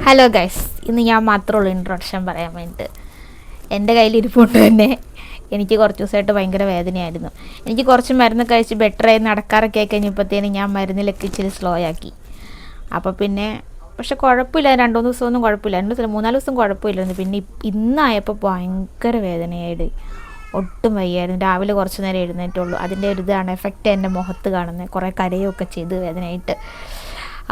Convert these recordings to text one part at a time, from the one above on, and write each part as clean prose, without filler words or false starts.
Hello guys, ഇന്ന് ഞാൻ മാത്രമുള്ളൂ introduction പറയാൻ വേണ്ടിയിട്ട്. എൻ്റെ കയ്യിലിരിപ്പുണ്ട് തന്നെ. എനിക്ക് കുറച്ച് ദിവസമായിട്ട് ഭയങ്കര വേദനയായിരുന്നു. എനിക്ക് കുറച്ച് മരുന്ന് കഴിച്ച് ബെറ്ററായി നടക്കാറൊക്കെ ആയി കഴിഞ്ഞപ്പോഴത്തേനും ഞാൻ മരുന്നിലൊക്കെ ഇച്ചിരി സ്ലോ ആക്കി. അപ്പോൾ പിന്നെ പക്ഷെ കുഴപ്പമില്ല, 2-3 ദിവസമൊന്നും കുഴപ്പമില്ല, 2-3-4 ദിവസം കുഴപ്പമില്ലായിരുന്നു. പിന്നെ ഇന്നായപ്പോൾ ഭയങ്കര വേദനയായിട്ട് ഒട്ടും വയ്യായിരുന്നു. രാവിലെ കുറച്ച് നേരം എഴുന്നേറ്റുള്ളൂ. അതിൻ്റെ ഒരു ഇതാണ് എഫക്റ്റ് എൻ്റെ മുഖത്ത് കാണുന്നത്. കുറേ കരയൊക്കെ ചെയ്ത് വേദനയായിട്ട്.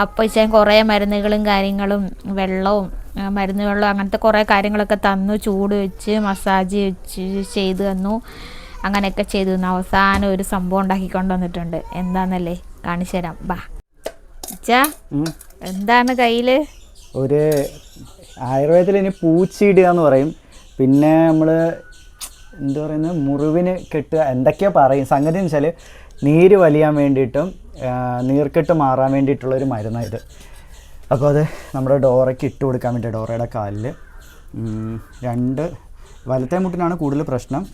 അപ്പോൾ ഞാൻ കുറേ മരുന്നുകളും കാര്യങ്ങളും വെള്ളവും മരുന്ന് വെള്ളം അങ്ങനത്തെ കുറേ കാര്യങ്ങളൊക്കെ തന്നു. ചൂട് വെച്ച് മസാജ് വെച്ച് ചെയ്ത് തന്നു. അങ്ങനെയൊക്കെ ചെയ്തു തന്നു. അവസാനം ഒരു സംഭവം ഉണ്ടാക്കിക്കൊണ്ട് വന്നിട്ടുണ്ട്. എന്താണെന്നല്ലേ കാണിച്ചു തരാം. ബാ അച്ഛാ, എന്താണ് കയ്യിൽ? ഒരു ആയുർവേദത്തിൽ ഇനി പൂച്ചിടുക എന്ന് പറയും. പിന്നെ നമ്മൾ എന്താ പറയുന്നത്, മുറിവിന് കെട്ടുക, എന്തൊക്കെയോ പറയും. സംഗതി എന്ന് വെച്ചാൽ നീര് വലിയാൻ വേണ്ടിയിട്ടും നീർക്കെട്ട് മാറാൻ വേണ്ടിയിട്ടുള്ളൊരു മരുന്നാണ് ഇത്. അപ്പോൾ അത് നമ്മുടെ ഡോറയ്ക്ക് ഇട്ട് കൊടുക്കാൻ വേണ്ടി, ഡോറയുടെ കാലിൽ വലത്തെ മുട്ടിനാണ് കൂടുതൽ പ്രശ്നം.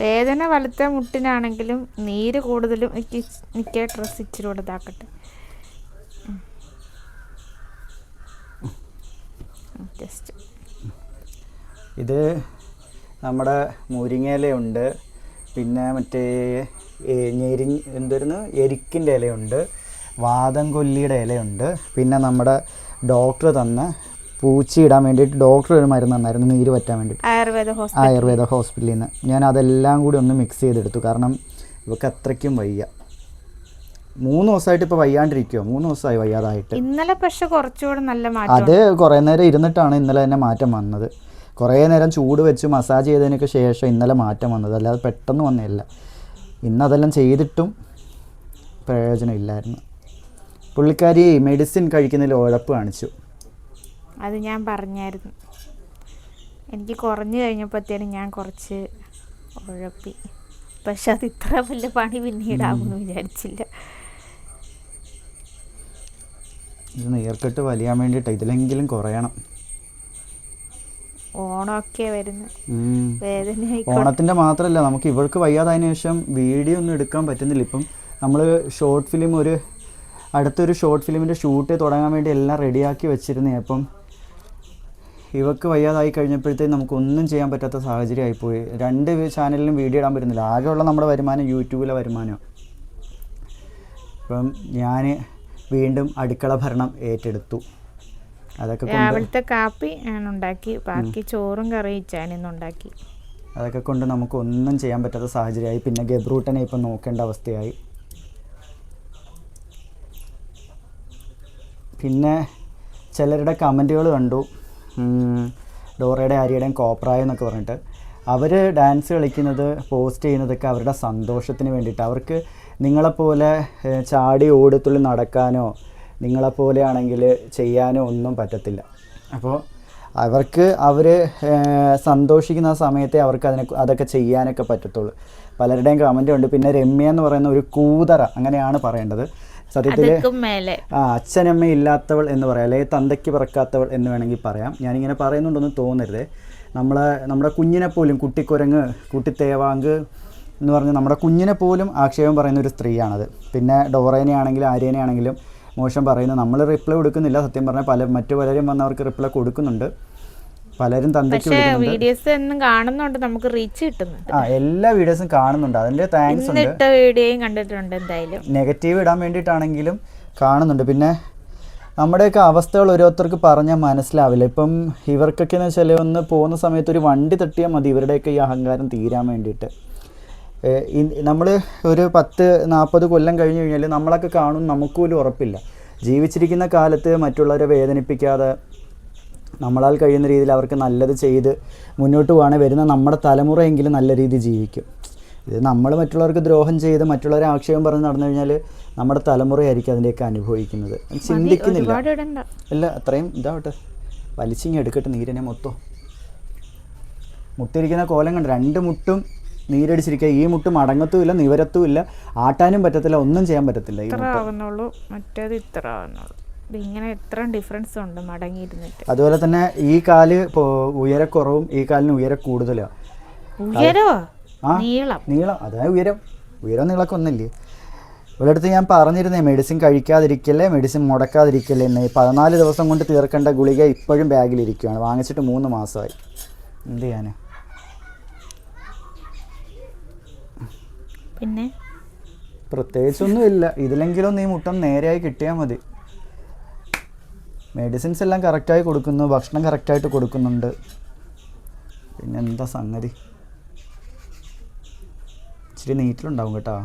വേദന വലത്തെ മുട്ടിനാണെങ്കിലും നീര് കൂടുതലും എനിക്ക് ഡ്രസ്സ് ഇച്ചിരി കൂടെ ഇതാക്കട്ടെ. ജസ്റ്റ് ഇത് നമ്മുടെ മുരിങ്ങയിലയുണ്ട്, പിന്നെ മറ്റേ എരിക്കിൻ്റെ ഇലയുണ്ട്, വാദം കൊല്ലിയുടെ ഇലയുണ്ട്, പിന്നെ നമ്മുടെ ഡോക്ടർ തന്ന പൂച്ചി ഇടാൻ വേണ്ടിയിട്ട് ഡോക്ടർ ഒരു മരുന്ന് തന്നായിരുന്നു നീര് പറ്റാൻ വേണ്ടിയിട്ട്, ആയുർവേദ ഹോസ്പിറ്റലിൽ നിന്ന്. ഞാൻ അതെല്ലാം കൂടി ഒന്ന് മിക്സ് ചെയ്തെടുത്തു. കാരണം ഇവർക്ക് അത്രയ്ക്കും വയ്യ. 3 ദിവസമായിട്ട് ഇപ്പോൾ വയ്യാണ്ടിരിക്കുമോ, 3 ദിവസമായി വയ്യാതായിട്ട്. ഇന്നലെ പക്ഷെ കുറച്ചുകൂടെ നല്ല മാറ്റം. അത് കുറേ നേരം ഇരുന്നിട്ടാണ് ഇന്നലെ തന്നെ മാറ്റം വന്നത്. കുറേ നേരം ചൂട് വെച്ച് മസാജ് ചെയ്തതിനൊക്കെ ശേഷം ഇന്നലെ മാറ്റം വന്നത്, അല്ലാതെ പെട്ടെന്ന് വന്നതല്ല. ഇന്നതെല്ലാം ചെയ്തിട്ടും പ്രയോജനമില്ലായിരുന്നു. പുള്ളിക്കാരി മെഡിസിൻ കഴിക്കുന്നതിൽ ഉഴപ്പ് കാണിച്ചു. അത് ഞാൻ പറഞ്ഞായിരുന്നു. എനിക്ക് കുറഞ്ഞു കഴിഞ്ഞപ്പോഴത്തേനും ഞാൻ കുറച്ച് ഉഴപ്പി. പക്ഷെ അത് ഇത്ര വലിയ പണി പിന്നീടാകുമെന്ന് വിചാരിച്ചില്ല. ഇത് നീർക്കെട്ട് വലിയാൻ വേണ്ടിയിട്ട് ഇതിലെങ്കിലും കുറയണം. ഓണമൊക്കെ വരുന്നത്, വേദന. ഓണത്തിൻ്റെ മാത്രമല്ല, നമുക്ക് ഇവൾക്ക് വയ്യാതായതിനു ശേഷം വീഡിയോ ഒന്നും എടുക്കാൻ പറ്റുന്നില്ല. ഇപ്പം നമ്മൾ ഷോർട്ട് ഫിലിം അടുത്തൊരു ഷോർട്ട് ഫിലിമിൻ്റെ ഷൂട്ട് തുടങ്ങാൻ വേണ്ടി എല്ലാം റെഡിയാക്കി വെച്ചിരുന്നേ. അപ്പം ഇവൾക്ക് വയ്യാതായി കഴിഞ്ഞപ്പോഴത്തേക്കും നമുക്കൊന്നും ചെയ്യാൻ പറ്റാത്ത സാഹചര്യമായിപ്പോയി. 2 ചാനലിലും വീഡിയോ ഇടാൻ പറ്റുന്നില്ല. ആകെയുള്ള നമ്മുടെ വരുമാനം യൂട്യൂബിലെ വരുമാനം. ഇപ്പം ഞാൻ വീണ്ടും അടുക്കള ഭരണം ഏറ്റെടുത്തു. അതൊക്കെ രാവിലത്തെ കാപ്പി ഞാൻ ഉണ്ടാക്കി, ബാക്കി ചോറും കറിയും ഉണ്ടാക്കി. അതൊക്കെ കൊണ്ട് നമുക്കൊന്നും ചെയ്യാൻ പറ്റാത്ത സാഹചര്യമായി. പിന്നെ ഗബ്രൂട്ടനെ ഇപ്പം നോക്കേണ്ട അവസ്ഥയായി. പിന്നെ ചിലരുടെ കമൻറ്റുകൾ കണ്ടു, ഡോറയുടെ ആര്യയുടെയും കോപ്രായ എന്നൊക്കെ പറഞ്ഞിട്ട്. അവർ ഡാൻസ് കളിക്കുന്നത് പോസ്റ്റ് ചെയ്യുന്നതൊക്കെ അവരുടെ സന്തോഷത്തിന് വേണ്ടിയിട്ട്. അവർക്ക് നിങ്ങളെപ്പോലെ ചാടി ഓടത്തുള്ളി നടക്കാനോ നിങ്ങളെപ്പോലെ ആണെങ്കിൽ ചെയ്യാനോ ഒന്നും പറ്റത്തില്ല. അപ്പോൾ അവർ സന്തോഷിക്കുന്ന ആ സമയത്തെ അവർക്ക് അതൊക്കെ ചെയ്യാനൊക്കെ പറ്റത്തുള്ളൂ. പലരുടെയും കമൻറ്റ് ഉണ്ട്. പിന്നെ രമ്യ എന്ന് പറയുന്ന ഒരു കൂതറ, അങ്ങനെയാണ് പറയേണ്ടത് സത്യത്തിൽ. അച്ഛനമ്മ ഇല്ലാത്തവൾ എന്ന് പറയാം, അല്ലെങ്കിൽ തന്തയ്ക്ക് പിറക്കാത്തവൾ എന്ന് വേണമെങ്കിൽ പറയാം. ഞാനിങ്ങനെ പറയുന്നുണ്ടൊന്നും തോന്നരുതേ. നമ്മുടെ കുഞ്ഞിനെ പോലും, കുട്ടിക്കുരങ്ങ്, കുട്ടിത്തേവാങ്ക് എന്ന് പറഞ്ഞ് നമ്മുടെ കുഞ്ഞിനെ പോലും ആക്ഷേപം പറയുന്ന ഒരു സ്ത്രീയാണത്. പിന്നെ ഡോറേനെ ആണെങ്കിലും ആര്യനെ ആണെങ്കിലും മോശം പറയുന്നത്. നമ്മൾ റിപ്ലൈ കൊടുക്കുന്നില്ല. സത്യം പറഞ്ഞാൽ മറ്റു പലരും വന്നവർക്ക് റിപ്ലൈ കൊടുക്കുന്നുണ്ട്. പലരും തന്തയ്ക്ക് വീഡിയോസ് എന്നും കാണുന്നുണ്ട്, നമുക്ക് റീച്ച് കിട്ടുന്നുണ്ട്. എല്ലാ വീഡിയോസും കാണുന്നുണ്ട്. അതിൻ്റെ താങ്ക്സ് ഉണ്ട്. വീഡിയോയും കണ്ടിട്ടുണ്ട്. എന്തായാലും നെഗറ്റീവ് ഇടാൻ വേണ്ടിയിട്ടാണെങ്കിലും കാണുന്നുണ്ട്. പിന്നെ നമ്മുടെയൊക്കെ അവസ്ഥകൾ ഓരോരുത്തർക്ക് പറഞ്ഞാൽ മനസ്സിലാവില്ല. ഇപ്പം ഇവർക്കൊക്കെ എന്ന് വെച്ചാൽ ഒന്ന് പോകുന്ന സമയത്ത് ഒരു വണ്ടി തട്ടിയാൽ മതി ഇവരുടെയൊക്കെ ഈ അഹങ്കാരം തീരാൻ വേണ്ടിയിട്ട്. നമ്മൾ ഒരു 10-40 കൊല്ലം കഴിഞ്ഞ് കഴിഞ്ഞാൽ നമ്മളൊക്കെ കാണും, നമുക്ക് പോലും ഉറപ്പില്ല. ജീവിച്ചിരിക്കുന്ന കാലത്ത് മറ്റുള്ളവരെ വേദനിപ്പിക്കാതെ നമ്മളാൽ കഴിയുന്ന രീതിയിൽ അവർക്ക് നല്ലത് ചെയ്ത് മുന്നോട്ട് പോവുകയാണെങ്കിൽ വരുന്ന നമ്മുടെ തലമുറയെങ്കിലും നല്ല രീതിയിൽ ജീവിക്കും. ഇത് നമ്മൾ മറ്റുള്ളവർക്ക് ദ്രോഹം ചെയ്ത് മറ്റുള്ളവരെ ആക്ഷേപം പറഞ്ഞ് നടന്നു കഴിഞ്ഞാൽ നമ്മുടെ തലമുറയായിരിക്കും അതിൻ്റെയൊക്കെ അനുഭവിക്കുന്നത്. ചിന്തിക്കുന്നില്ല. അല്ല, അത്രയും ഇതാവട്ടെ, വലിച്ചിങ്ങി എടുക്കട്ടെ നീരിനെ മൊത്തം. മുട്ടിരിക്കുന്ന കോലം കണ്ട് 2 മുട്ടും നീരടിച്ചിരിക്കുക. ഈ മുട്ട് മടങ്ങത്തുമില്ല, നിവരത്തുമില്ല, ആട്ടാനും പറ്റത്തില്ല, ഒന്നും ചെയ്യാൻ പറ്റത്തില്ല. മറ്റേത് ഇത്ര ആവുന്നുള്ളൂ. ഇങ്ങനെ എത്ര ഡിഫറൻസ് ഉണ്ട് മടങ്ങിയിരുന്നിട്ട്. അതുപോലെ തന്നെ ഈ കാല് ഉയരക്കുറവും ഈ കാലിന് ഉയര കൂടുതലാണ്. നീളം, അതായത് ഉയരം നീളമൊക്കെ ഒന്നല്ലേ. ഒരിടത്ത് ഞാൻ പറഞ്ഞിരുന്നേ മെഡിസിൻ കഴിക്കാതിരിക്കല്ലേ, മെഡിസിൻ മുടക്കാതിരിക്കല്ലേ എന്ന്. 14 ദിവസം കൊണ്ട് തീർക്കേണ്ട ഗുളിക ഇപ്പോഴും ബാഗിലിരിക്കുകയാണ്. വാങ്ങിച്ചിട്ട് 3 മാസമായി. എന്ത് ചെയ്യാനാ? പിന്നെ പ്രത്യേകിച്ചൊന്നും ഇല്ല. ഇതിലെങ്കിലും നീ മുട്ടം നേരെയായി കിട്ടിയാൽ മതി. മെഡിസിൻസ് എല്ലാം കറക്റ്റായി കൊടുക്കുന്നു, ഭക്ഷണം കറക്റ്റായിട്ട് കൊടുക്കുന്നുണ്ട്. പിന്നെ എന്താ സംഗതി? ഇച്ചിരി നീറ്റിലുണ്ടാവും കേട്ടോ.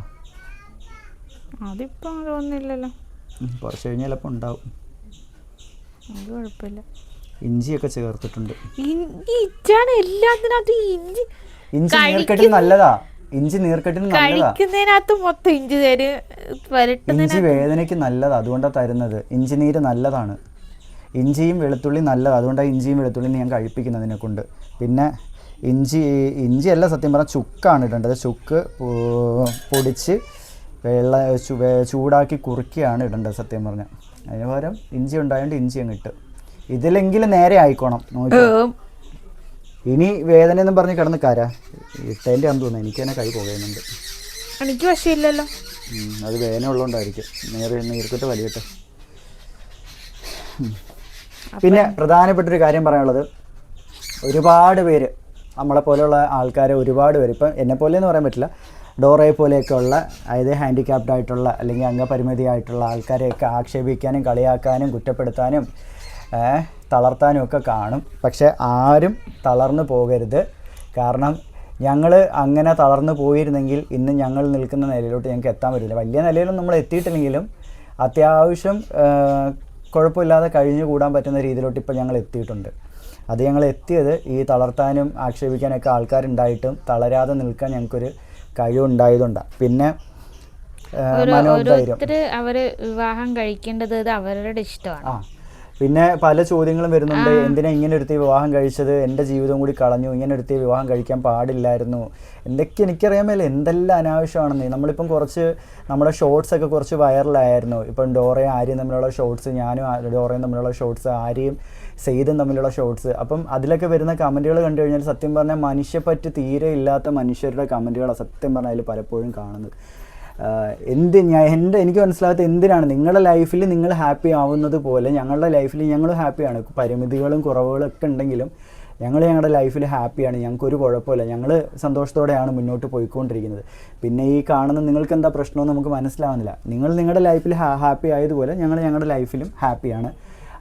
അതിപ്പോൾ തോന്നുന്നില്ലല്ലോ. കുറച്ച് കഴിഞ്ഞാൽ ചിലപ്പോൾ ഉണ്ടാവും. അത് കുഴപ്പമില്ല. ഇഞ്ചിയൊക്കെ ചേർത്തിട്ടുണ്ട്. എല്ലാത്തിനകത്തും ഇഞ്ചി. ഇഞ്ചി നീർക്കെട്ടിന് നല്ലതാ. ഇഞ്ചി നീർക്കെട്ടിന് നല്ലതാ. കഴിക്കുന്നതിനകത്ത് മൊത്തം ഇഞ്ചി ഇഞ്ചി വേദനയ്ക്ക് നല്ലതാ, അതുകൊണ്ടാണ് തരുന്നത്. ഇഞ്ചി നീര് നല്ലതാണ്. ഇഞ്ചിയും വെളുത്തുള്ളി നല്ലതാണ്, അതുകൊണ്ടാണ് ഇഞ്ചിയും വെളുത്തുള്ളിയും ഞാൻ കഴിപ്പിക്കുന്നതിനെ കൊണ്ട്. പിന്നെ ഇഞ്ചിയല്ല സത്യം പറഞ്ഞാൽ ചുക്കാണ് ഇടേണ്ടത്. ചുക്ക് പൊടിച്ച് ചൂടാക്കി കുറുക്കിയാണ് ഇടേണ്ടത് സത്യം പറഞ്ഞാൽ. അതിന് പകരം ഇഞ്ചി ഉണ്ടായതുകൊണ്ട് ഇഞ്ചി അങ്ങ് ഇട്ട്. ഇതിലെങ്കിലും നേരെ ആയിക്കോണം. ഇനി വേദന എന്നും പറഞ്ഞ് കിടന്ന് കാരാ ഇട്ടതിൻ്റെ ആണെന്ന് തോന്നുന്നു. എനിക്ക് തന്നെ കൈ പോകുന്നുണ്ട്. എനിക്ക് പക്ഷേ ഇല്ലല്ലോ. അത് വേദന ഉള്ളതുകൊണ്ടായിരിക്കും. നീർക്കിട്ട് വലിയട്ടെ. പിന്നെ പ്രധാനപ്പെട്ടൊരു കാര്യം പറയാനുള്ളത്, ഒരുപാട് പേര് നമ്മളെ പോലെയുള്ള ആൾക്കാരെ ഒരുപാട് പേര്, ഇപ്പം എന്നെപ്പോലെ എന്ന് പറയാൻ പറ്റില്ല, ഡോറയെ പോലെയൊക്കെ ഉള്ള, അതായത് ഹാൻഡിക്യാപ്ഡ് ആയിട്ടുള്ള അല്ലെങ്കിൽ അംഗപരിമിതി ആയിട്ടുള്ള ആൾക്കാരെയൊക്കെ ആക്ഷേപിക്കാനും കളിയാക്കാനും കുറ്റപ്പെടുത്താനും തളർത്താനും ഒക്കെ കാണും. പക്ഷെ ആരും തളർന്നു പോകരുത്. കാരണം ഞങ്ങൾ അങ്ങനെ തളർന്നു പോയിരുന്നെങ്കിൽ ഇന്ന് ഞങ്ങൾ നിൽക്കുന്ന നിലയിലോട്ട് ഞങ്ങൾക്ക് എത്താൻ പറ്റില്ല. വലിയ നിലയിലൊന്നും നമ്മൾ എത്തിയിട്ടില്ലെങ്കിലും അത്യാവശ്യം കുഴപ്പമില്ലാതെ കഴിഞ്ഞു കൂടാൻ പറ്റുന്ന രീതിയിലോട്ട് ഇപ്പോൾ ഞങ്ങൾ എത്തിയിട്ടുണ്ട്. അത് ഞങ്ങൾ എത്തിയത് ഈ തളർത്താനും ആക്ഷേപിക്കാനൊക്കെ ആൾക്കാരുണ്ടായിട്ടും തളരാതെ നിൽക്കാൻ ഞങ്ങൾക്കൊരു കഴിവുണ്ടായതുകൊണ്ടാണ്. പിന്നെ മനോധൈര്യം, അവർ വിവാഹം കഴിക്കേണ്ടത് അവരുടെ ഇഷ്ടമാണ്. പിന്നെ പല ചോദ്യങ്ങളും വരുന്നുണ്ട്. എന്തിനാ ഇങ്ങനെ ഒരുത്തി വിവാഹം കഴിച്ചത്? എൻ്റെ ജീവിതം കൂടി കളഞ്ഞു. ഇങ്ങനെ ഒരുത്തി വിവാഹം കഴിക്കാൻ പാടില്ലായിരുന്നു. എന്തൊക്കെ എനിക്കറിയാൻ മേലെ എന്തെല്ലാം അനാവശ്യമാണെന്ന്. നമ്മളിപ്പം നമ്മുടെ ഷോർട്സൊക്കെ കുറച്ച് വൈറലായിരുന്നു. ഇപ്പം ഡോറയും ആര്യയും തമ്മിലുള്ള ഷോർട്സ്, ഞാനും ഡോറയും തമ്മിലുള്ള ഷോർട്സ്, ആര്യയും സെയ്തും തമ്മിലുള്ള ഷോർട്സ്. അപ്പം അതിലൊക്കെ വരുന്ന കമൻറ്റുകൾ കണ്ടു കഴിഞ്ഞാൽ സത്യം പറഞ്ഞാൽ മനുഷ്യപ്പറ്റ് തീരെ ഇല്ലാത്ത മനുഷ്യരുടെ കമൻറ്റുകളാണ് സത്യം പറഞ്ഞാൽ അതിൽ പലപ്പോഴും കാണുന്നത്. എനിക്ക് മനസ്സിലാകാത്ത എന്തിനാണ് നിങ്ങളുടെ ലൈഫിൽ നിങ്ങൾ ഹാപ്പി ആവുന്നത് പോലെ ഞങ്ങളുടെ ലൈഫിൽ ഞങ്ങൾ ഹാപ്പിയാണ്. പരിമിതികളും കുറവുകളും ഒക്കെ ഉണ്ടെങ്കിലും ഞങ്ങളുടെ ലൈഫിൽ ഹാപ്പിയാണ്. ഞങ്ങൾക്കൊരു കുഴപ്പമില്ല. ഞങ്ങൾ സന്തോഷത്തോടെയാണ് മുന്നോട്ട് പോയിക്കൊണ്ടിരിക്കുന്നത്. പിന്നെ ഈ കാണുന്ന നിങ്ങൾക്ക് എന്താ പ്രശ്നമെന്ന് നമുക്ക് മനസ്സിലാവുന്നില്ല. നിങ്ങൾ നിങ്ങളുടെ ലൈഫിൽ ഹാപ്പി ആയതുപോലെ ഞങ്ങളുടെ ലൈഫിലും ഹാപ്പിയാണ്.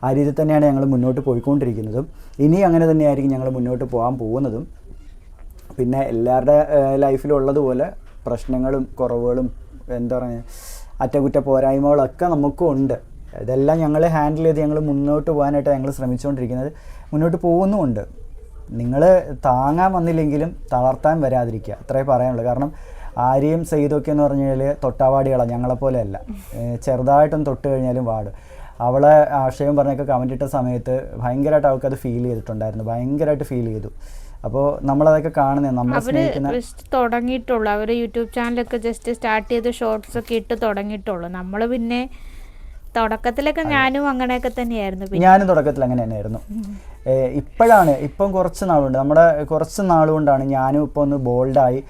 ആ രീതിയിൽ തന്നെയാണ് ഞങ്ങൾ മുന്നോട്ട് പോയിക്കൊണ്ടിരിക്കുന്നതും. ഇനി അങ്ങനെ തന്നെയായിരിക്കും ഞങ്ങൾ മുന്നോട്ട് പോകാൻ പോകുന്നതും. പിന്നെ എല്ലാവരുടെ ലൈഫിലും ഉള്ളതുപോലെ പ്രശ്നങ്ങളും കുറവുകളും എന്താ പറയുക അറ്റകുറ്റ പോരായ്മകളൊക്കെ നമുക്കും ഉണ്ട്. ഇതെല്ലാം ഞങ്ങൾ ഹാൻഡിൽ ചെയ്ത് ഞങ്ങൾ മുന്നോട്ട് പോകാനായിട്ട് ഞങ്ങൾ ശ്രമിച്ചുകൊണ്ടിരിക്കുന്നത്, മുന്നോട്ട് പോകുന്നുമുണ്ട്. നിങ്ങൾ താങ്ങാൻ വന്നില്ലെങ്കിലും തളർത്താൻ വരാതിരിക്കുക, അത്രേ പറയാനുള്ളൂ. കാരണം ആര്യയും സെയ്തൊക്കെ എന്ന് പറഞ്ഞു കഴിഞ്ഞാൽ തൊട്ടാവാടികളാണ്, ഞങ്ങളെപ്പോലെയല്ല. ചെറുതായിട്ടൊന്ന് തൊട്ട് കഴിഞ്ഞാലും വാട്. അവളെ ആശയം പറഞ്ഞൊക്കെ കമൻ്റ് ഇട്ട സമയത്ത് ഭയങ്കരമായിട്ട് അവൾക്കത് ഫീൽ ചെയ്തിട്ടുണ്ടായിരുന്നു, ഭയങ്കരമായിട്ട് ഫീൽ ചെയ്തു. അപ്പോൾ നമ്മളതൊക്കെ കാണുന്നത് നമ്മൾ തുടങ്ങിയിട്ടുള്ളൂ. അവർ യൂട്യൂബ് ചാനലൊക്കെ ജസ്റ്റ് സ്റ്റാർട്ട് ചെയ്ത് ഷോർട്സ് ഒക്കെ ഇട്ട് തുടങ്ങിയിട്ടുള്ളൂ. നമ്മൾ പിന്നെ തുടക്കത്തിലൊക്കെ ഞാനും അങ്ങനെയൊക്കെ തന്നെയായിരുന്നു. ഞാനും തുടക്കത്തിൽ അങ്ങനെ തന്നെയായിരുന്നു. ഇപ്പം കുറച്ച് നാളുകൊണ്ടാണ് ഞാനും ഇപ്പോൾ ഒന്ന് ബോൾഡായി.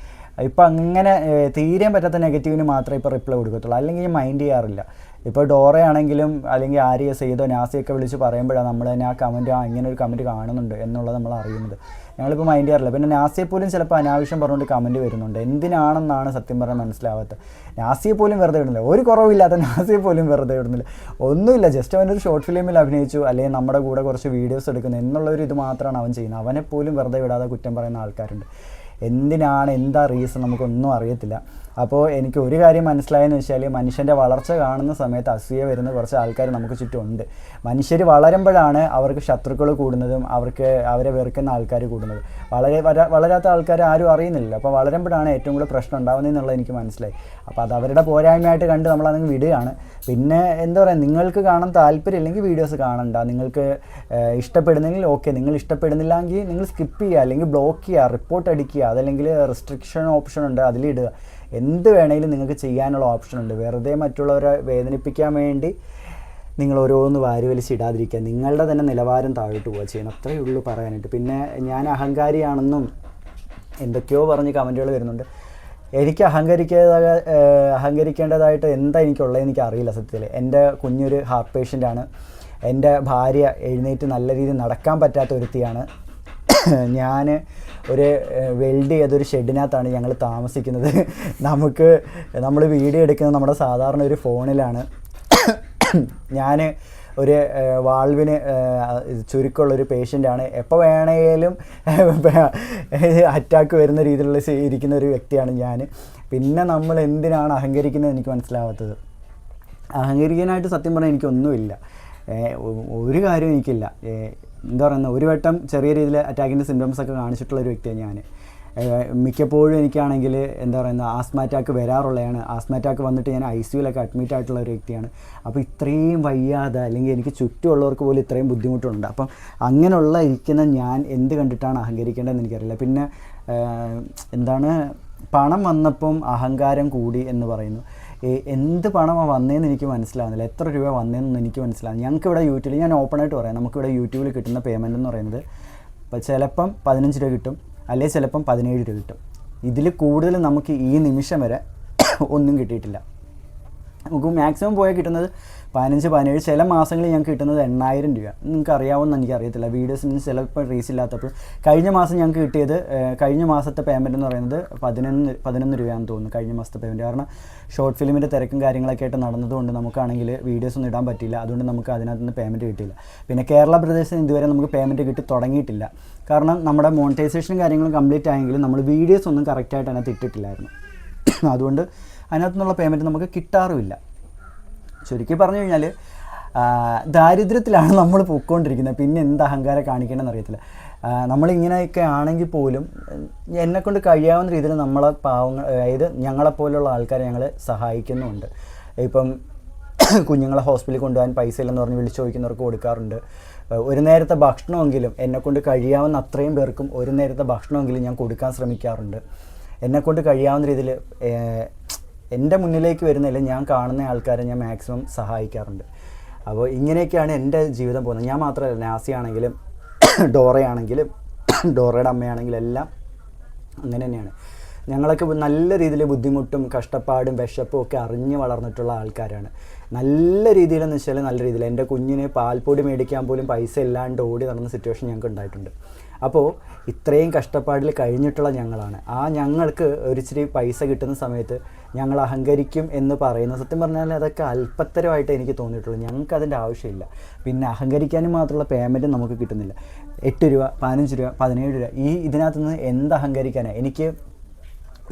ഇപ്പം അങ്ങനെ തീരാൻ പറ്റാത്ത നെഗറ്റീവിന് മാത്രമേ ഇപ്പോൾ റിപ്ലൈ കൊടുക്കത്തുള്ളൂ, അല്ലെങ്കിൽ മൈൻഡ് ചെയ്യാറില്ല. ഇപ്പോൾ ഡോറയാണെങ്കിലും അല്ലെങ്കിൽ ആര്യ സെയ്തോ നാസിയൊക്കെ വിളിച്ച് പറയുമ്പോഴാണ് നമ്മൾ തന്നെ ആ കമൻറ്റ് ഇങ്ങനെ ഒരു കമൻറ്റ് കാണുന്നുണ്ട് എന്നുള്ളത് നമ്മൾ അറിയുന്നത്. ഞങ്ങളിപ്പോൾ മൈൻഡ് ചെയ്യാറില്ല. പിന്നെ നാസിയെ പോലും ചിലപ്പോൾ അനാവശ്യം പറഞ്ഞുകൊണ്ട് കമൻറ്റ് വരുന്നുണ്ട്. എന്തിനാണെന്നാണ് സത്യം പറഞ്ഞാൽ മനസ്സിലാവാത്തത്. നാസിയെ പോലും വെറുതെ ഇടുന്നില്ല, ഒരു കുറവില്ലാത്ത നാസിയെ പോലും വെറുതെ ഇടുന്നില്ല. ഒന്നുമില്ല, ജസ്റ്റ് അവനൊരു ഷോർട്ട് ഫിലിമിൽ അഭിനയിച്ചു അല്ലെങ്കിൽ നമ്മുടെ കൂടെ കുറച്ച് വീഡിയോസ് എടുക്കുന്നു എന്നുള്ളൊരു ഇത് മാത്രമാണ് അവൻ ചെയ്യുന്നത്. അവനെ പോലും വെറുതെ വിടാതെ കുറ്റം പറയുന്ന ആൾക്കാരുണ്ട്. എന്താ റീസൺ നമുക്കൊന്നും അറിയത്തില്ല. അപ്പോൾ എനിക്ക് ഒരു കാര്യം മനസ്സിലായെന്ന് വെച്ചാൽ മനുഷ്യൻ്റെ വളർച്ച കാണുന്ന സമയത്ത് അസൂയ വരുന്ന കുറച്ച് ആൾക്കാർ നമുക്ക് ചുറ്റുമുണ്ട്. മനുഷ്യർ വളരുമ്പോഴാണ് അവർക്ക് ശത്രുക്കൾ കൂടുന്നതും അവരെ വെറുക്കുന്ന ആൾക്കാർ കൂടുന്നത്. വളരാത്ത ആൾക്കാർ ആരും അറിയുന്നില്ല. അപ്പോൾ വളരുമ്പോഴാണ് ഏറ്റവും കൂടുതൽ പ്രശ്നം ഉണ്ടാകുന്നതെന്നുള്ളത് എനിക്ക് മനസ്സിലായി. അപ്പോൾ അത് അവരുടെ പോരായ്മയായിട്ട് കണ്ട് നമ്മളതങ്ങ് വിടുകയാണ്. പിന്നെ എന്താ പറയുക, നിങ്ങൾക്ക് കാണാൻ താല്പര്യം ഇല്ലെങ്കിൽ വീഡിയോസ് കാണണ്ട. നിങ്ങൾക്ക് ഇഷ്ടപ്പെടുന്നെങ്കിൽ ഓക്കെ, നിങ്ങൾ ഇഷ്ടപ്പെടുന്നില്ലെങ്കിൽ നിങ്ങൾ സ്കിപ്പ് ചെയ്യുക അല്ലെങ്കിൽ ബ്ലോക്ക് ചെയ്യുക, റിപ്പോർട്ട് അടിക്കുക, അതല്ലെങ്കിൽ റെസ്ട്രിക്ഷൻ ഓപ്ഷൻ ഉണ്ട് അതിലിടുക. എന്ത് വേണമെങ്കിലും നിങ്ങൾക്ക് ചെയ്യാനുള്ള ഓപ്ഷൻ ഉണ്ട്. വെറുതെ മറ്റുള്ളവരെ വേദനിപ്പിക്കാൻ വേണ്ടി നിങ്ങൾ ഓരോന്ന് വാരി വലിച്ചിടാതിരിക്കുക. നിങ്ങളുടെ തന്നെ നിലവാരം താഴോട്ട് പോവുക ചെയ്യണം, അത്രയേ ഉള്ളൂ പറയാനായിട്ട്. പിന്നെ ഞാൻ അഹങ്കാരിയാണെന്നും എന്തൊക്കെയോ പറഞ്ഞ് കമൻറ്റുകൾ വരുന്നുണ്ട്. എനിക്ക് അഹങ്കരിക്കേണ്ടതായിട്ട് എന്താ എനിക്കുള്ളതെന്ന് എനിക്ക് അറിയില്ല സത്യത്തിൽ. എൻ്റെ കുഞ്ഞൊരു ഹാർട്ട് പേഷ്യൻ്റാണ്. എൻ്റെ ഭാര്യ എഴുന്നേറ്റ് നല്ല രീതിയിൽ നടക്കാൻ പറ്റാത്ത ഒരുത്തിയാണ്. ഞാൻ ഒരു വെൽഡ് ചെയ്തൊരു ഷെഡിനകത്താണ് ഞങ്ങൾ താമസിക്കുന്നത്. നമ്മൾ വീഡിയോ എടുക്കുന്നത് നമ്മുടെ സാധാരണ ഒരു ഫോണിലാണ്. ഞാൻ ഒരു വാൾവിന് ചുരുക്കമുള്ളൊരു പേഷ്യൻ്റാണ്. എപ്പോൾ വേണമെങ്കിലും അറ്റാക്ക് വരുന്ന രീതിയിലുള്ള ഇരിക്കുന്ന ഒരു വ്യക്തിയാണ് ഞാൻ. പിന്നെ നമ്മൾ എന്തിനാണ് അഹങ്കരിക്കുന്നത് എനിക്ക് മനസ്സിലാവാത്തത്. അഹങ്കരിക്കാനായിട്ട് സത്യം പറഞ്ഞാൽ എനിക്കൊന്നുമില്ല, ഒരു കാര്യവും എനിക്കില്ല. എന്താ പറയുന്നത്, ഒരു വട്ടം ചെറിയ രീതിയിൽ അറ്റാക്കിൻ്റെ സിംറ്റംസ് ഒക്കെ കാണിച്ചിട്ടുള്ളൊരു വ്യക്തിയാണ് ഞാൻ. മിക്കപ്പോഴും എനിക്കാണെങ്കിൽ എന്താ പറയുന്നത് ആസ്മ അറ്റാക്ക് വരാറുള്ളതാണ്. ആസ്മ അറ്റാക്ക് വന്നിട്ട് ഞാൻ ICUലൊക്കെ അഡ്മിറ്റ് ആയിട്ടുള്ള ഒരു വ്യക്തിയാണ്. അപ്പോൾ ഇത്രയും വയ്യാതെ അല്ലെങ്കിൽ എനിക്ക് ചുറ്റുമുള്ളവർക്ക് പോലും ഇത്രയും ബുദ്ധിമുട്ടുണ്ട്. അപ്പം അങ്ങനെയുള്ള ഇരിക്കുന്ന ഞാൻ എന്ത് കണ്ടിട്ടാണ് അഹങ്കരിക്കേണ്ടതെന്ന് എനിക്കറിയില്ല. പിന്നെ എന്താണ്, പണം വന്നപ്പം അഹങ്കാരം കൂടി എന്ന് പറയുന്നു. എന്ത് പണമാണ് വന്നതെന്ന് എനിക്ക് മനസ്സിലാവുന്നില്ല, എത്ര രൂപ വന്നതെന്ന് എനിക്ക് മനസ്സിലാവുന്നു. ഞങ്ങൾക്കിവിടെ യൂട്യൂബിൽ, ഞാൻ ഓപ്പണായിട്ട് പറയാം, നമുക്കിവിടെ യൂട്യൂബിൽ കിട്ടുന്ന പേയ്മെൻ്റ് എന്ന് പറയുന്നത് ചിലപ്പം 15 രൂപ കിട്ടും, അല്ലെങ്കിൽ ചിലപ്പം 17 രൂപ കിട്ടും. ഇതിൽ കൂടുതൽ നമുക്ക് ഈ നിമിഷം വരെ ഒന്നും കിട്ടിയിട്ടില്ല. നമുക്ക് മാക്സിമം പോയാൽ കിട്ടുന്നത് 15-17, ചില മാസങ്ങളിൽ ഞങ്ങൾക്ക് കിട്ടുന്നത് 8000 രൂപ. നിങ്ങൾക്ക് അറിയാവുമെന്ന് എനിക്കറിയത്തില്ല, വീഡിയോസിന് ചിലപ്പോൾ റീസ് ഇല്ലാത്തപ്പോൾ. കഴിഞ്ഞ മാസം ഞങ്ങൾക്ക് കിട്ടിയത്, കഴിഞ്ഞ മാസത്തെ പേയ്മെൻറ്റ് എന്ന് പറയുന്നത് 11 രൂപയാണെന്ന് തോന്നുന്നു കഴിഞ്ഞ മാസത്തെ പേയ്മെൻറ്റ്. കാരണം ഷോർട്ട് ഫിലിമിൻ്റെ തിരക്കും കാര്യങ്ങളൊക്കെ ആയിട്ട് നടന്നതുകൊണ്ട് നമുക്കാണെങ്കിൽ വീഡിയോസ് ഒന്നും ഇടാൻ പറ്റില്ല. അതുകൊണ്ട് നമുക്ക് അതിനകത്ത് നിന്ന് പേയ്മെൻറ്റ് കിട്ടിയില്ല. പിന്നെ കേരള പ്രദേശത്തിന് ഇതുവരെ നമുക്ക് പേയ്മെൻറ്റ് കിട്ടി തുടങ്ങിയിട്ടില്ല. കാരണം നമ്മുടെ മോണിറ്റൈസേഷനും കാര്യങ്ങളും കംപ്ലീറ്റ് ആയെങ്കിലും നമ്മൾ വീഡിയോസ് ഒന്നും കറക്റ്റായിട്ട് അതിനകത്ത് ഇട്ടിട്ടില്ലായിരുന്നു. അതുകൊണ്ട് അതിനകത്തുനിന്നുള്ള പേയ്മെൻറ്റ് നമുക്ക് കിട്ടാറുമില്ല. ചുരുക്കി പറഞ്ഞു കഴിഞ്ഞാൽ ദാരിദ്ര്യത്തിലാണ് നമ്മൾ പോയിക്കൊണ്ടിരിക്കുന്നത്. പിന്നെ എന്ത് അഹങ്കാരം കാണിക്കണമെന്ന് അറിയത്തില്ല. നമ്മളിങ്ങനെയൊക്കെ ആണെങ്കിൽ പോലും എന്നെക്കൊണ്ട് കഴിയാവുന്ന രീതിയിൽ നമ്മളെ അതായത് ഞങ്ങളെപ്പോലുള്ള ആൾക്കാരെ ഞങ്ങൾ സഹായിക്കുന്നുമുണ്ട്. ഇപ്പം കുഞ്ഞുങ്ങളെ ഹോസ്പിറ്റലിൽ കൊണ്ടുപോകാൻ പൈസ ഇല്ലെന്ന് പറഞ്ഞ് വിളിച്ച് ചോദിക്കുന്നവർക്ക് കൊടുക്കാറുണ്ട്. ഒരു നേരത്തെ ഭക്ഷണമെങ്കിലും എന്നെക്കൊണ്ട് കഴിയാവുന്ന അത്രയും പേർക്കും ഒരു നേരത്തെ ഭക്ഷണമെങ്കിലും ഞാൻ കൊടുക്കാൻ ശ്രമിക്കാറുണ്ട്. എന്നെക്കൊണ്ട് കഴിയാവുന്ന രീതിയിൽ എൻ്റെ മുന്നിലേക്ക് വരുന്നില്ല, ഞാൻ കാണുന്ന ആൾക്കാരെ ഞാൻ മാക്സിമം സഹായിക്കാറുണ്ട്. അപ്പോൾ ഇങ്ങനെയൊക്കെയാണ് എൻ്റെ ജീവിതം പോകുന്നത്. ഞാൻ മാത്രമല്ല, നാസിയാണെങ്കിലും ഡോറയാണെങ്കിലും ഡോറയുടെ അമ്മയാണെങ്കിലും എല്ലാം അങ്ങനെ തന്നെയാണ്. ഞങ്ങളൊക്കെ നല്ല രീതിയിൽ ബുദ്ധിമുട്ടും കഷ്ടപ്പാടും വിശപ്പും ഒക്കെ അറിഞ്ഞ് വളർന്നിട്ടുള്ള ആൾക്കാരാണ്. നല്ല രീതിയിലെന്ന് വെച്ചാൽ നല്ല രീതിയിൽ എൻ്റെ കുഞ്ഞിന് പാൽപ്പൊടി മേടിക്കാൻ പോലും പൈസ ഇല്ലാണ്ട് ഓടി നടന്ന സിറ്റുവേഷൻ ഞങ്ങൾക്ക് ഉണ്ടായിട്ടുണ്ട്. അപ്പോൾ ഇത്രയും കഷ്ടപ്പാടിൽ കഴിഞ്ഞിട്ടുള്ള ഞങ്ങളാണ്. ഞങ്ങൾക്ക് ഒരിച്ചിരി പൈസ കിട്ടുന്ന സമയത്ത് ഞങ്ങൾ അഹങ്കരിക്കും എന്ന് പറയുന്നത് സത്യം പറഞ്ഞാൽ അതൊക്കെ അല്പത്തരമായിട്ട് എനിക്ക് തോന്നിയിട്ടുള്ളൂ. ഞങ്ങൾക്ക് അതിൻ്റെ ആവശ്യമില്ല. പിന്നെ അഹങ്കരിക്കാനും മാത്രമുള്ള പേയ്മെൻറ്റും നമുക്ക് കിട്ടുന്നില്ല. 8 രൂപ, 15 രൂപ, 17 രൂപ, ഇതിനകത്ത് നിന്ന് എന്ത് അഹങ്കരിക്കാനാണ്? എനിക്ക്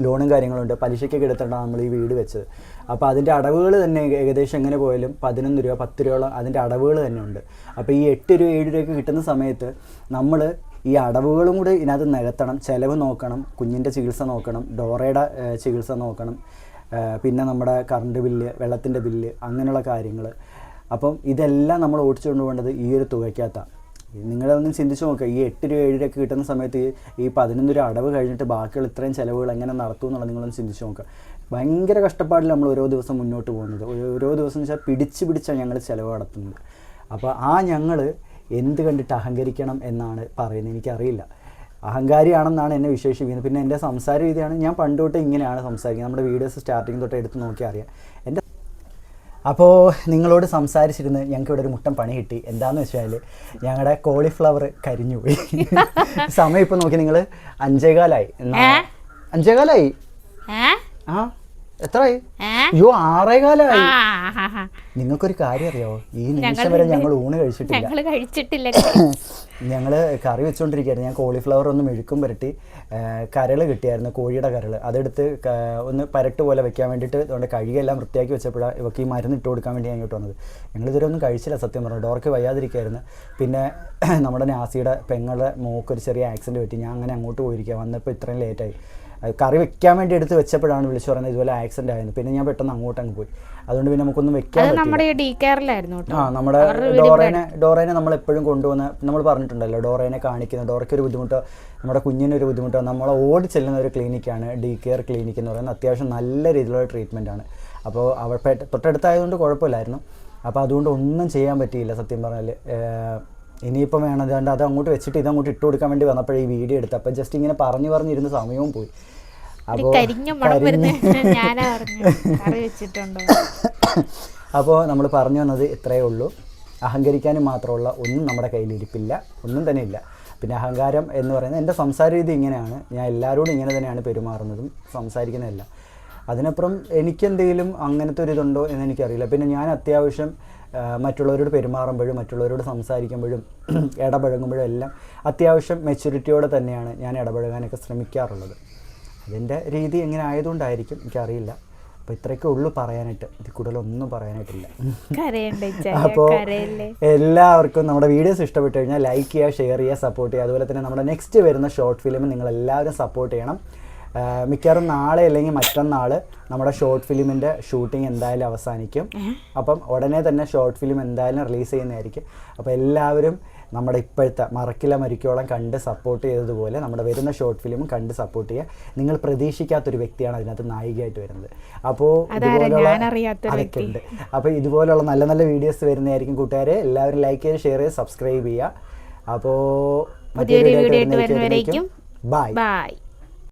ലോണും കാര്യങ്ങളുണ്ട്, പലിശയ്ക്കൊക്കെ എടുത്തിട്ടാണ് നമ്മൾ ഈ വീട് വെച്ചത്. അപ്പോൾ അതിൻ്റെ അടവുകൾ തന്നെ ഏകദേശം എങ്ങനെ പോയാലും 11 രൂപ 10 രൂപയോളം അതിൻ്റെ അടവുകൾ തന്നെ ഉണ്ട്. അപ്പോൾ ഈ 8 രൂപ 7 രൂപയ്ക്ക് കിട്ടുന്ന സമയത്ത് നമ്മൾ ഈ അടവുകളും കൂടി ഇതിനകത്ത് നികത്തണം, ചിലവ് നോക്കണം, കുഞ്ഞിൻ്റെ ചികിത്സ നോക്കണം, ഡോറയുടെ ചികിത്സ നോക്കണം, പിന്നെ നമ്മുടെ കറണ്ട് ബില്ല്, വെള്ളത്തിൻ്റെ ബില്ല്, അങ്ങനെയുള്ള കാര്യങ്ങൾ. അപ്പം ഇതെല്ലാം നമ്മൾ ഓടിച്ചു കൊണ്ടുപോകേണ്ടത് ഈ ഒരു തുകയ്ക്കകത്താണ്. നിങ്ങളൊന്ന് ചിന്തിച്ച് നോക്കുക, ഈ 8 രൂപ 7 രൂപയൊക്കെ കിട്ടുന്ന സമയത്ത് ഈ 11 രൂപ അടവ് കഴിഞ്ഞിട്ട് ബാക്കിയുള്ള ഇത്രയും ചിലവുകൾ എങ്ങനെ നടത്തും എന്നുള്ളത് നിങ്ങളൊന്ന് ചിന്തിച്ച് നോക്കുക. ഭയങ്കര കഷ്ടപ്പാടിൽ നമ്മൾ ഓരോ ദിവസം മുന്നോട്ട് പോകുന്നത്. ഓരോ ദിവസം എന്ന് വെച്ചാൽ പിടിച്ചാണ് ഞങ്ങൾ ചിലവ് നടത്തുന്നത്. അപ്പോൾ ഞങ്ങൾ എന്ത് കണ്ടിട്ട് അഹങ്കരിക്കണം എന്നാണ് പറയുന്നത്? എനിക്കറിയില്ല. അഹങ്കാരിയാണെന്നാണ് എന്നെ വിശേഷിപ്പിക്കുന്നത്. പിന്നെ എൻ്റെ സംസാര രീതിയാണ്, ഞാൻ പണ്ട് തൊട്ട് ഇങ്ങനെയാണ് സംസാരിക്കുന്നത്. നമ്മുടെ വീഡിയോസ് സ്റ്റാർട്ടിങ് തൊട്ട് എടുത്ത് നോക്കിയാൽ അറിയാം. അപ്പോൾ നിങ്ങളോട് സംസാരിച്ചിരുന്ന് ഞങ്ങൾക്ക് ഇവിടെ ഒരു മുട്ടൻ പണി കിട്ടി. എന്താണെന്ന് വെച്ചാൽ ഞങ്ങളുടെ കോളിഫ്ലവർ കരിഞ്ഞു പോയി. സമയം ഇപ്പോൾ നോക്കി നിങ്ങൾ 5:15 5:15 എത്രയായി? അയ്യോ 6:15. നിങ്ങൾക്കൊരു കാര്യം അറിയാമോ? ഈ നിമിഷം വരെ ഞങ്ങൾ ഊണ് കഴിച്ചിട്ടില്ല. ഞങ്ങൾ കറി വെച്ചുകൊണ്ടിരിക്കുകയായിരുന്നു. ഞാൻ കോളിഫ്ലവർ ഒന്ന് മെഴുക്കും പുരട്ടി കരൾ കിട്ടിയായിരുന്നു, കോഴിയുടെ കരൾ. അതെടുത്ത് ഒന്ന് പരട്ട് പോലെ വെക്കാൻ വേണ്ടിയിട്ട് അതുകൊണ്ട് കഴുകിയെല്ലാം വൃത്തിയാക്കി വെച്ചപ്പോഴാണ് ഇവർക്ക് ഈ മരുന്ന് ഇട്ട് കൊടുക്കാൻ വേണ്ടി ഞാൻ ഇങ്ങോട്ട് വന്നത്. ഞങ്ങളിതുവരെ ഒന്നും കഴിച്ചില്ല സത്യം പറഞ്ഞു. ഡോർക്ക് വയ്യാതിരിക്കുകയായിരുന്നു. പിന്നെ നമ്മുടെ നാസിയുടെ പെങ്ങളുടെ മോക്കൊരു ചെറിയ ആക്സിഡൻറ്റ് പറ്റി. ഞാൻ അങ്ങനെ അങ്ങോട്ട് പോയിരിക്കുക. വന്നപ്പോൾ ഇത്രയും ലേറ്റായി. കറി വെക്കാൻ വേണ്ടി എടുത്ത് വെച്ചപ്പോഴാണ് വിളിച്ചു പറയുന്നത് ഇതുപോലെ ആക്സിഡന്റ് ആയിരുന്നു. പിന്നെ ഞാൻ പെട്ടെന്ന് അങ്ങോട്ടങ്ങ് പോയി. അതുകൊണ്ട് പിന്നെ നമുക്കൊന്നും വെക്കാൻ പറ്റില്ല. നമ്മുടെ ഡോറേനെ നമ്മൾ എപ്പോഴും കൊണ്ടുവന്ന് നമ്മൾ പറഞ്ഞിട്ടുണ്ടല്ലോ, ഡോറേനെ കാണിക്കുന്ന, ഡോറയ്ക്ക് ഒരു ബുദ്ധിമുട്ടോ നമ്മുടെ കുഞ്ഞിനൊരു ബുദ്ധിമുട്ടോ നമ്മൾ ഓടി ചെല്ലുന്ന ഒരു ക്ലിനിക്കാണ് DKR ക്ലിനിക്ക് എന്ന് പറയുന്നത്. അത്യാവശ്യം നല്ല രീതിയിലുള്ള ട്രീറ്റ്മെൻറ്റാണ്. അപ്പോൾ തൊട്ടടുത്തായതുകൊണ്ട് കുഴപ്പമില്ലായിരുന്നു. അപ്പോൾ അതുകൊണ്ട് ഒന്നും ചെയ്യാൻ പറ്റിയില്ല സത്യം പറഞ്ഞാൽ. ഇനിയിപ്പം വേണം അത് അങ്ങോട്ട് വെച്ചിട്ട് ഇതങ്ങോട്ട് ഇട്ട് കൊടുക്കാൻ വേണ്ടി വന്നപ്പോഴേ ഈ വീഡിയോ എടുത്ത്. അപ്പോൾ ജസ്റ്റ് ഇങ്ങനെ പറഞ്ഞിരുന്ന സമയവും പോയി. ഒരു കരിഞ്ഞ മണം വരുന്ന ഞാനാ പറഞ്ഞു കറി വെച്ചിട്ടുണ്ടോ. അപ്പോൾ നമ്മൾ പറഞ്ഞു വന്നത് ഇത്രയേ ഉള്ളൂ. അഹങ്കരിക്കാനും മാത്രമുള്ള ഒന്നും നമ്മുടെ കയ്യിലിരിപ്പില്ല, ഒന്നും തന്നെ ഇല്ല. പിന്നെ അഹങ്കാരം എന്ന് പറയുന്നത് എൻ്റെ സംസാര രീതി ഇങ്ങനെയാണ്, ഞാൻ എല്ലാവരോടും ഇങ്ങനെ തന്നെയാണ് പെരുമാറുന്നതും സംസാരിക്കുന്നതല്ല. അതിനപ്പുറം എനിക്കെന്തെങ്കിലും അങ്ങനത്തെ ഒരു ഇതുണ്ടോ എന്ന് എനിക്കറിയില്ല. പിന്നെ ഞാൻ അത്യാവശ്യം മറ്റുള്ളവരോട് പെരുമാറുമ്പോഴും മറ്റുള്ളവരോട് സംസാരിക്കുമ്പോഴും ഇടപഴകുമ്പോഴും എല്ലാം അത്യാവശ്യം മെച്യൂരിറ്റിയോടെ തന്നെയാണ് ഞാൻ ഇടപഴകാനൊക്കെ ശ്രമിക്കാറുള്ളത്. അതിൻ്റെ രീതി എങ്ങനെ ആയതുകൊണ്ടായിരിക്കും, എനിക്കറിയില്ല. അപ്പോൾ ഇത്രയൊക്കെ ഉള്ളൂ പറയാനായിട്ട്, ഇതിൽ കൂടുതലൊന്നും പറയാനായിട്ടില്ല. അപ്പോൾ എല്ലാവർക്കും നമ്മുടെ വീഡിയോസ് ഇഷ്ടപ്പെട്ട് കഴിഞ്ഞാൽ ലൈക്ക് ചെയ്യുക, ഷെയർ ചെയ്യുക, സപ്പോർട്ട് ചെയ്യുക. അതുപോലെ തന്നെ നമ്മുടെ നെക്സ്റ്റ് വരുന്ന ഷോർട്ട് ഫിലിം നിങ്ങളെല്ലാവരും സപ്പോർട്ട് ചെയ്യണം. മിക്കവാറും നാളെ അല്ലെങ്കിൽ മറ്റന്നാൾ നമ്മുടെ ഷോർട്ട് ഫിലിമിൻ്റെ ഷൂട്ടിംഗ് എന്തായാലും അവസാനിക്കും. അപ്പം ഉടനെ തന്നെ ഷോർട്ട് ഫിലിം എന്തായാലും റിലീസ് ചെയ്യുന്നതായിരിക്കും. അപ്പോൾ എല്ലാവരും നമ്മുടെ ഇപ്പോഴത്തെ മറക്കില്ല മരിക്കോളം കണ്ട് സപ്പോർട്ട് ചെയ്തതുപോലെ നമ്മുടെ വരുന്ന ഷോർട്ട് ഫിലിമും കണ്ട് സപ്പോർട്ട് ചെയ്യുക. നിങ്ങൾ പ്രതീക്ഷിക്കാത്തൊരു വ്യക്തിയാണ് അതിനകത്ത് നായികയായിട്ട് വരുന്നത്. അപ്പോൾ ഇതുപോലുള്ള അതൊക്കെ ഉണ്ട്. അപ്പോൾ ഇതുപോലുള്ള നല്ല നല്ല വീഡിയോസ് വരുന്നതായിരിക്കും. കൂട്ടുകാരെ എല്ലാവരും ലൈക്ക് ചെയ്ത് ഷെയർ ചെയ്ത് സബ്സ്ക്രൈബ് ചെയ്യുക. അപ്പോൾ മറ്റൊരു വീഡിയോ ആയിട്ട് വരുന്നവരേക്കും ബൈ.